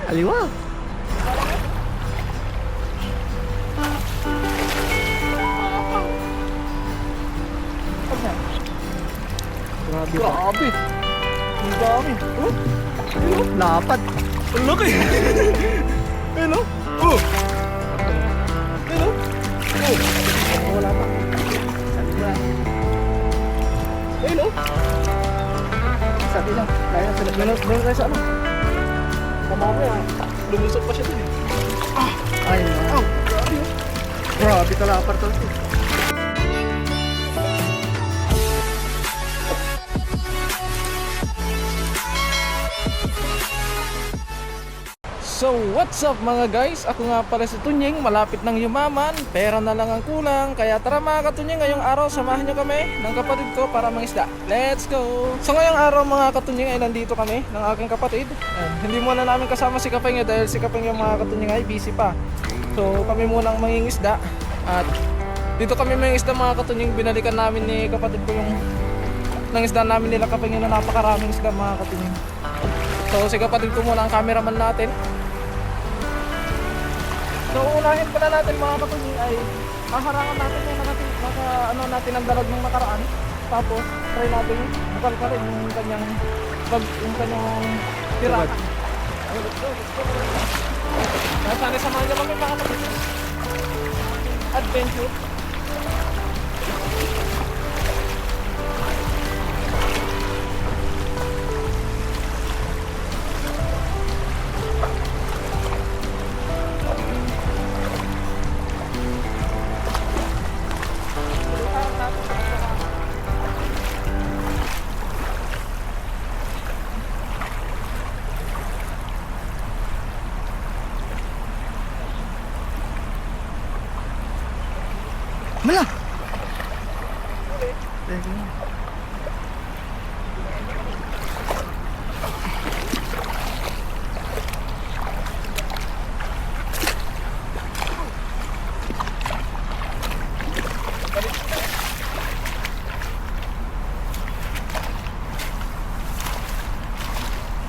Aliwa. Grabe. Grabe. Ang dami. Oh. Lapad. Ang laki. Hello. Oh. Hello. Oh, wala pa. Hello. Sabi lang. Kaya sila. Meron tayo sa ano? Mamaya. Lumusot pa siya dun eh. Ay, Oh, grabe. grabe ka lapad to. So what's up mga guys, ako nga pala si Tunying, malapit ng yumaman, pera na lang ang kulang. Kaya tara mga katunying, ngayong araw samahan nyo kami ng kapatid ko para mangisda. Let's go! So ngayong araw mga katunying ay nandito kami ng aking kapatid. Hindi muna namin kasama si Kapengyo dahil si Kapengyo mga katunying ay busy pa. So kami munang mangingisda. At dito kami mangingisda mga katunying, binalikan namin ni kapatid ko yung nangisda namin nila Kapengyo na napakaraming isda mga katunying. So si kapatid ko muna ang cameraman natin. So unahin pala natin mga katunying ay haharangan natin yung ano natin ang dalag ng nakaraan. Tapos try natin bukalkalin yung kanyang tirahan. Okay, let's go. Sana samahan niyo kami mga katunying. Adventure. Mala!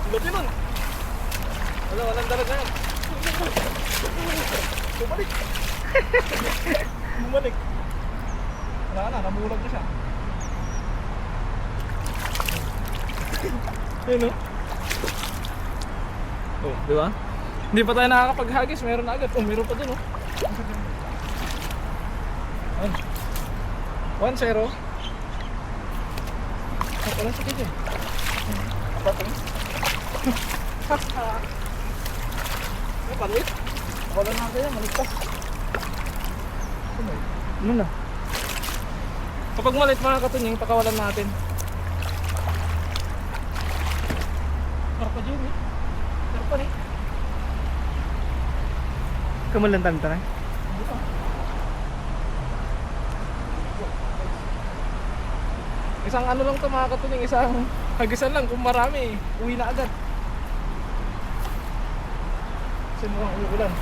Laki nun. Walang dalaga yan. Bumalik. Bumalik. Wala na, namulag na siya. Ayun o. Oh, di ba? Hindi pa tayo nakakapaghagis, meron na agad. Oh, meron pa dun oh. Ayun. 1-0. Wala sa kanya. Apa ito? Ano, palit? Wala na kaya, maligtas. Ano na? Kapag malit mga katunying, pakawalan natin. Karpa dyan eh. Karpa eh. Kamalantan ta na. Isang ano lang to mga katunying, isang hagisan lang. Kung marami, uwi na agad. Kasi mukhang uulan.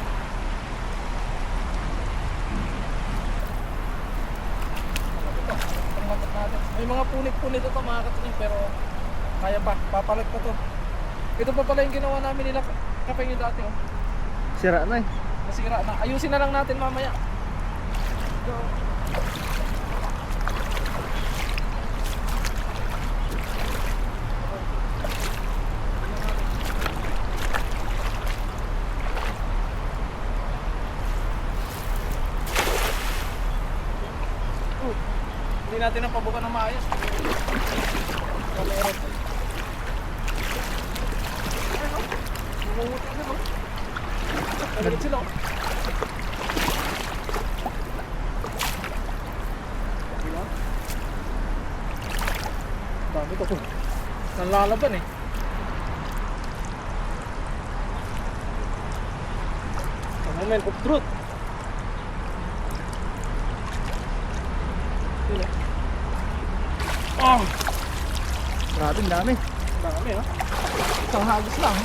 May mga punit-punit ito mga katunying, pero kaya pa, papalit ko to. Ito pa pala yung ginawa namin nila Kapengyo dati oh. Sira na eh. Nasira na. Ayusin na lang natin mamaya. Go. Hindi natin ang pabuka ng maayos. Meron. Ano? Bumubuti na no? Nagalit sila oh. Diba? Dami ko to. Nalalaban eh. The moment of truth. Oh! Grabe, ang dami. Dami oh. Isang hagis lang.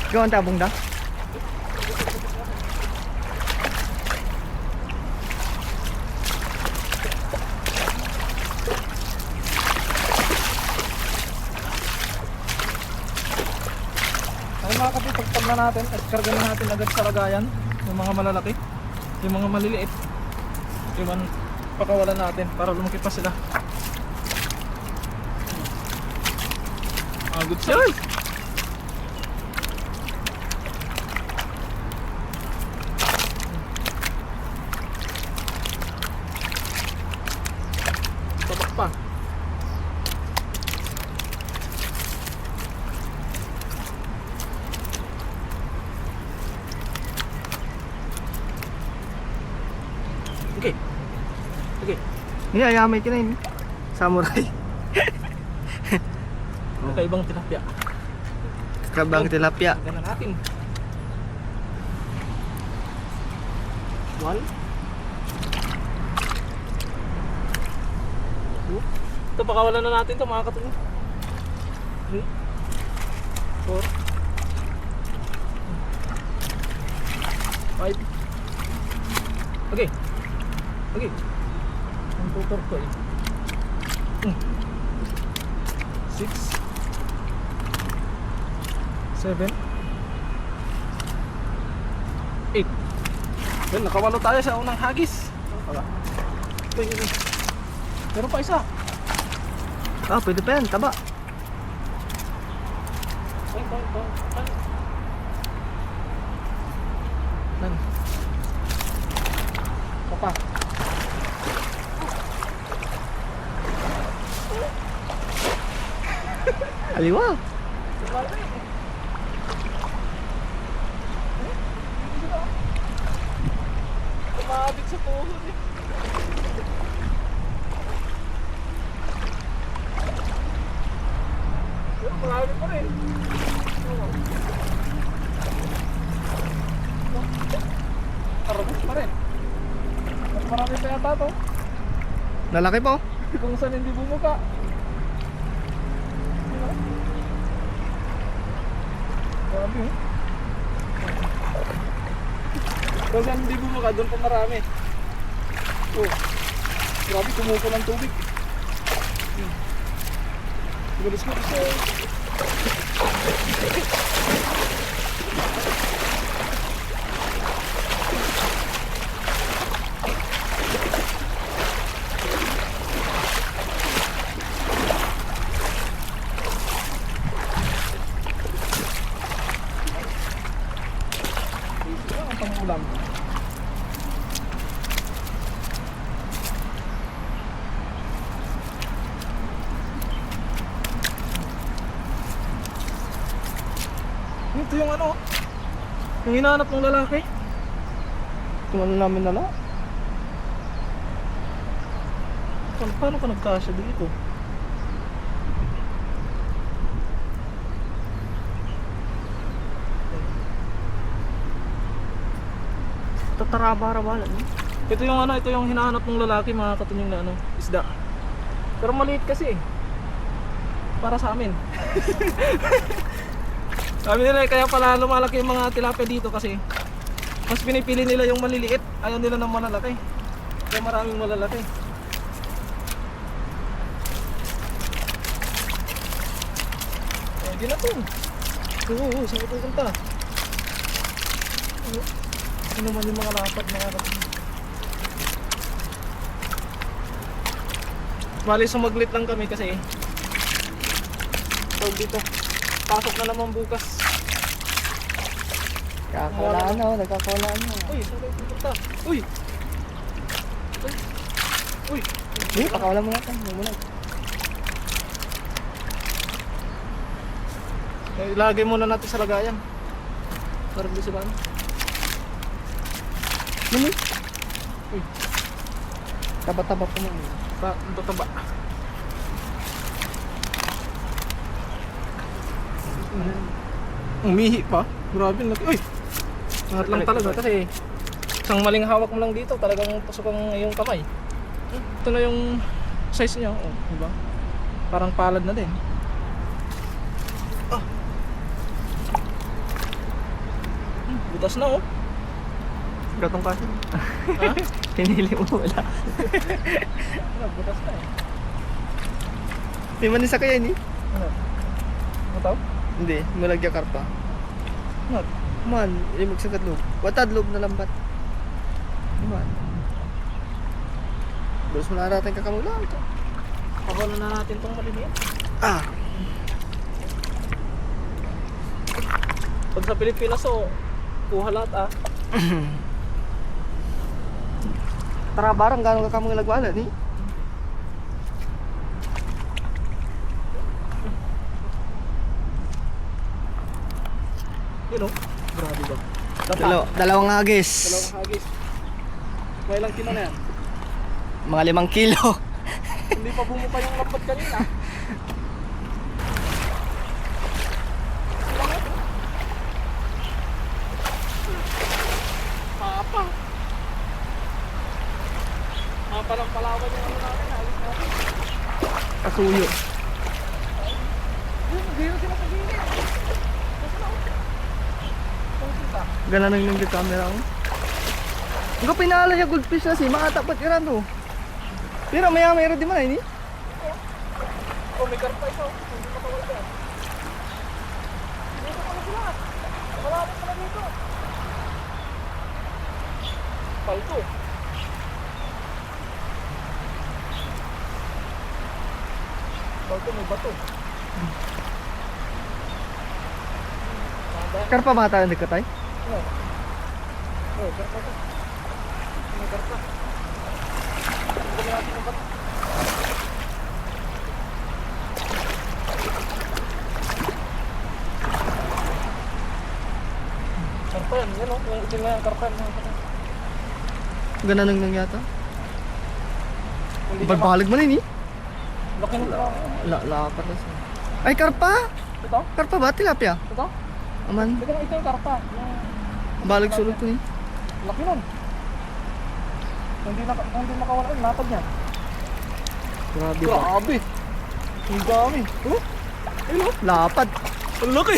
Ikaw ang tabong da? na natin at karga na natin agad sa lagayan yung mga malalaki, yung mga maliliit iwan pakawalan natin para lumaki pa sila. Good size. Tabak pa. Okay. Okay. Ini ayamay kinain. Samurai. Kakaibang tilapia. Kabang tilapia. Gana natin. 1 2. Ito pakawalan na natin ito mga katuloy. 3 4 5. Okay. Okay. Ang tutor ko eh. 6 7 8. Well, nakawalo tayo sa unang hagis. Ito yun. Meron pa isa. Ah, pwede pa yan. Taba. Nan. Papa. Aliwa. Kumabit sa tuhod eh. Pero marami pa rin. Marami pa rin. Mas marami pa yata to. Lalaki po. Kung saan hindi bumuka. Grabe eh. Kung saan hindi bumuka, doon pa marami. Oh, grabe, kumuko ng tubig. Gulis ko gusto. Ang pangulam. Ito yung ano, yung hinahanap ng lalaki. Kung ano namin nala. Paano ka nagkasya dito? Tataraba-rabalan. Ito yung ano, ito yung hinahanap ng lalaki mga katunyong na ano, isda. Pero maliit kasi eh. Para sa amin. Sabi nila kaya pala lumalaki yung mga tilapia dito kasi mas pinipili nila yung maliliit. Ayaw nila ng malalaki. Kaya maraming malalaki. Pwede na to. Oo, saan ito punta? Ano naman yung mga lapad na bali sumaglit lang kami kasi dito pasok na naman bukas. Kakakulaan na, nagkakulaan na. Uy, saan kayo pupunta? Uy! Uy! Uy, pakawalan mo natin. Muna. Ilagay muna natin sa lagayan para hindi sila ano. Muni. Uy, Taba-taba po mo. ito taba. Umihi pa. Grabe laki. Uy! Angat lang talaga kasi isang maling hawak mo lang dito talagang pasok ang iyong kamay. Ito na yung size niya. Oh, diba? Parang palad na din. Ah. Butas na oh. Gatong kasi. Ha? Pinili mo wala. Butas na eh. Di man isa kaya ni? Ano? Ano tao? Hindi, malagya karpa. Not. Man, ini magsagat loob. Watad loob na lambat. Man. Balas mo na natin kakamulang ito. Pakawalan na natin tong maliliit. Ah! Pag sa Pilipinas, kuha lahat ah. Tara barang gano'ng kakamong lagwala ni? Yun o. Grabe ba? Dalawang hagis. Dalawang hagis. May ilang kilo na yan? Mga 5 kilo. Hindi pa bumuka yung lambat kanina. Papa. Palang palawan yung ano namin. Ayos natin. Kasuyo. Hindi na sila sa gilid. Gana nang yung camera ko. Hindi ko pinala yung goldfish na si makatapat iran to. Pero maya mayroon di man ini. Oh, may karpa ito. Hindi makawala yan. Dito pala sila. Malapit pala dito. Palto. Palto may bato. Karpa mga tayo nagkatay? Oh. Oh, karpa to. May karpa. Tignan natin yung bato. Karpa yan, yan o. Yung itim na yung karpa yan. Gana nang yata. Hindi niya Balbalig man ini. laki ng tao. Lapat na siya. Ay karpa! Ito? Karpa ba? Tilapia? Ito? Aman. Ito yung karpa. Yung Balig sulod ko ni. laki nun. Hindi makawala yung lapad niya. Grabe ba? Grabe. Ang dami. Oh? Ayun o. Lapad. Ang laki.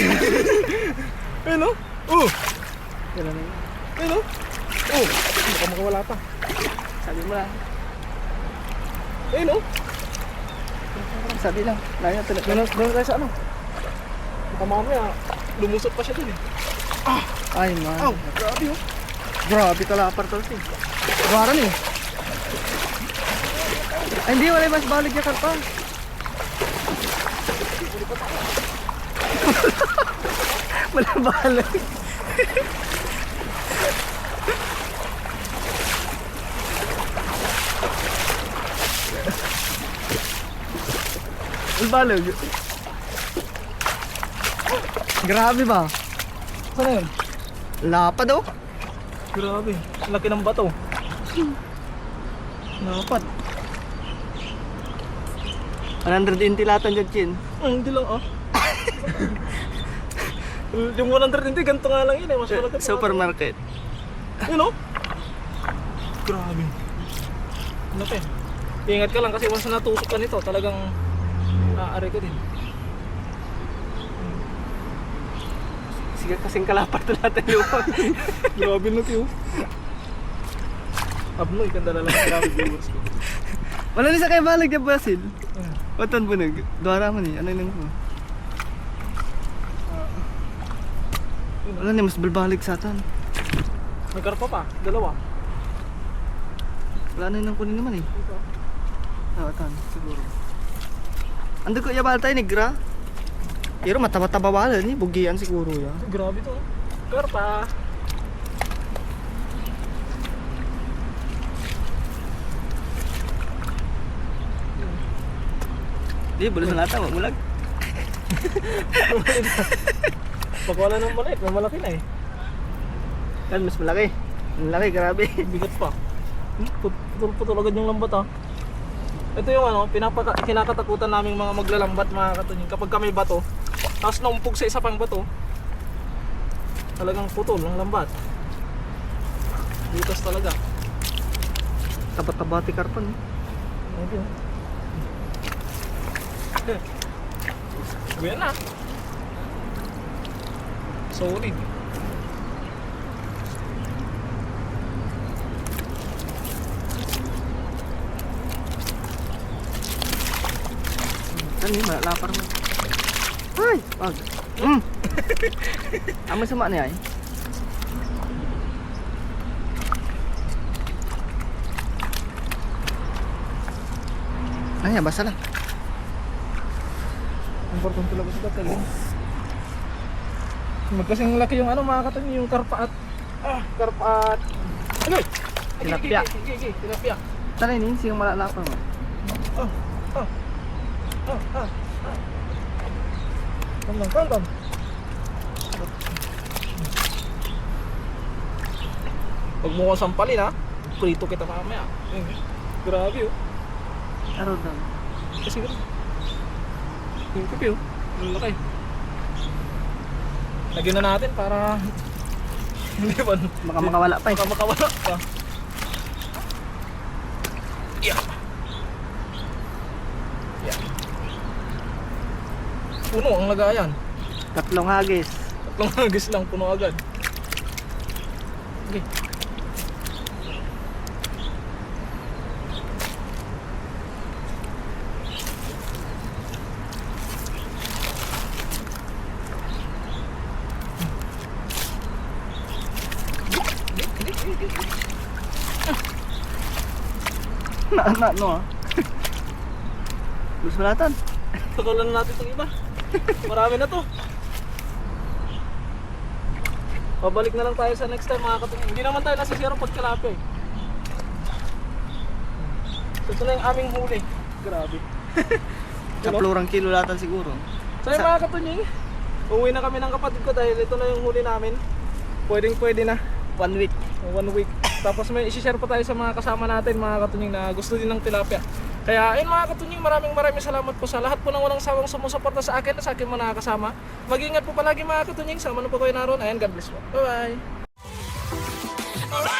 Ayun o. Oh. Gana nang. Ayun o. Oh. Baka makawala pa. Sabi mo lang. Ayun o. Sabi lang. Laya tulad. Doon tayo sa ano. Baka mamaya lumusot pa siya dun eh. Ay man. Aw. Grabe o. Grabe ka lapar tol si. Baran eh. Ay hindi wala mas balig ya karpa. Wala balig. Wala balig. Grabe ba? Saan na yun? Lapad oh. Grabe. Ang laki ng bato. Napat. 100 latan dyan chin. Hindi lang ah. Yung 100 hindi, ganito nga lang yun eh. Mas malaki pa. Supermarket. Yun o. Grabe. Ano pa eh. Ingat ka lang kasi once natusok ka nito, talagang aari ka din. Sige kasing kalapar to natin lupa. Grabe na tiyo. Abnoy, ganda na lang ang grabe viewers ko. Wala ni sa kay balag ya Basil. Watan po nag. Duara man ni. Ano lang po. Wala ni mas balbalig sa atan. May karpa pa, dalawa. Wala na nang kunin naman eh. Ito. Atan siguro. Ando ko yabal tayo negra. Pero mataba-taba wala ni bugian siguro ya. Grabe to. Karpa. Di bulus na lata mulag. Pag wala ng maliit, may malaki na eh. Kan mas malaki. Ang laki grabe. Bigat pa. Putol-putol agad yung lambat ah. Ito yung ano, kinakatakutan naming mga maglalambat mga katunying. Kapag kami bato, tapos naumpog sa isa pang bato, talagang putol ang lambat. Butas talaga. Taba-taba ti karpan. Okay. Buyan na. Solid. Kan ni malapar mo. Ay, wag. Amoy sama niya eh. Ano yan, basta lang. Importante talaga sa tatalin. Magkasing laki yung ano mga katunying, yung karpa at ano? Tilapia. Tilapia. Tala ini, siyang malalapang mo. Tandang. Huwag mo kong sampalin ha. Prito kita mamaya. Grabe oh. Araw daw. Kasi gano'n. Yung kape oh. Ang laki. Lagyan na natin para hindi ba? Baka makawala pa eh. Baka makawala pa. Yeah. Puno ang lagayan. 3 hagis. 3 hagis lang, puno agad. Okay. No ah. Gusto malatan. Tukulan natin itong iba. Marami na to. Pabalik na lang tayo sa next time mga katingin. Hindi naman tayo nasisiro pag tilapia eh. Ito na yung aming huli. Grabe. Kaplurang kilo latan siguro. So yung mga katunying, uwi na kami ng kapatid ko dahil ito na yung huli namin. Pwede na. 1 week. 1 week. Tapos may isi-share pa tayo sa mga kasama natin mga katunying na gusto din ng tilapia. Kaya ayun mga katunying, maraming salamat po sa lahat po ng walang sawang sumusuporta sa akin at sa akin mga kasama. Mag-ingat po palagi mga katunying. Sama na po kayo naroon. Ayan, God bless po. Bye bye.